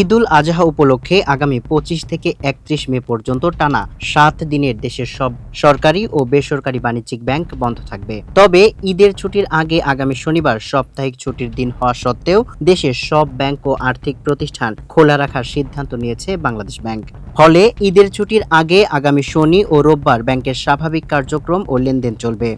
ঈদুল আজহা উপলক্ষে আগামী ২৫ থেকে ৩১ মে পর্যন্ত টানা ৭ দিনের দেশের সব সরকারি ও বেসরকারি বাণিজ্যিক ব্যাংক বন্ধ থাকবে। তবে ঈদের ছুটির আগে আগামী শনিবার সাপ্তাহিক ছুটির দিন হওয়া সত্ত্বেও দেশের সব ব্যাংক ও আর্থিক প্রতিষ্ঠান খোলা রাখার সিদ্ধান্ত নিয়েছে বাংলাদেশ ব্যাংক। ফলে ঈদের ছুটির আগে আগামী শনি ও রোববার ব্যাংকের স্বাভাবিক কার্যক্রম ও লেনদেন চলবে।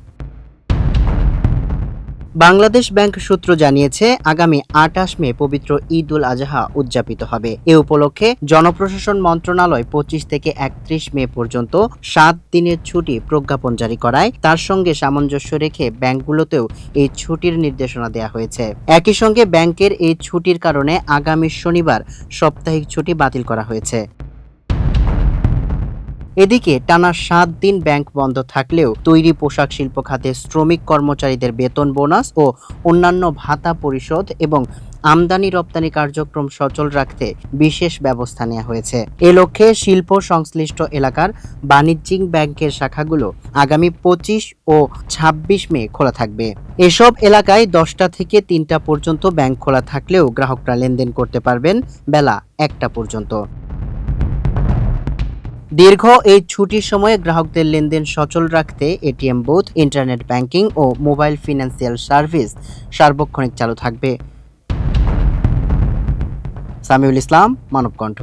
বাংলাদেশ ব্যাংক সূত্র জানিয়েছে, আগামী ২৮ মে পবিত্র ঈদ উল আজহা উদযাপিত হবে। এ উপলক্ষে জনপ্রশাসন মন্ত্রণালয় ২৫ থেকে ৩১ মে পর্যন্ত ৭ দিনের ছুটি প্রজ্ঞাপন জারি করায় তার সঙ্গে সামঞ্জস্য রেখে ব্যাংকগুলোতেও এই ছুটির নির্দেশনা দেওয়া হয়েছে। একই সঙ্গে ব্যাংকের এই ছুটির কারণে আগামী শনিবার সাপ্তাহিক ছুটি বাতিল করা হয়েছে। এদিকে টানা ৭ দিন ব্যাংক বন্ধ থাকলেও তৈরি পোশাক শিল্প খাতে শ্রমিক কর্মচারীদের বেতন, বোনাস ও অন্যান্য ভাতা পরিশোধ এবং আমদানি রপ্তানি কার্যক্রম সচল রাখতে বিশেষ ব্যবস্থা নেওয়া হয়েছে। এ লক্ষ্যে শিল্প সংশ্লিষ্ট এলাকার বাণিজ্যিক ব্যাংকের শাখাগুলো আগামী ২৫ ও ২৬ মে খোলা থাকবে। এসব এলাকায় ১০টা থেকে ৩টা পর্যন্ত ব্যাংক খোলা থাকলেও গ্রাহকরা লেনদেন করতে পারবেন বেলা ১টা পর্যন্ত। দীর্ঘ এই ছুটির সময়ে গ্রাহকদের লেনদেন সচল রাখতে এটিএম বুথ, ইন্টারনেট ব্যাংকিং ও মোবাইল ফিনান্সিয়াল সার্ভিস সার্বক্ষণিক চালু থাকবে। সামিউল ইসলাম, মানবকণ্ঠ।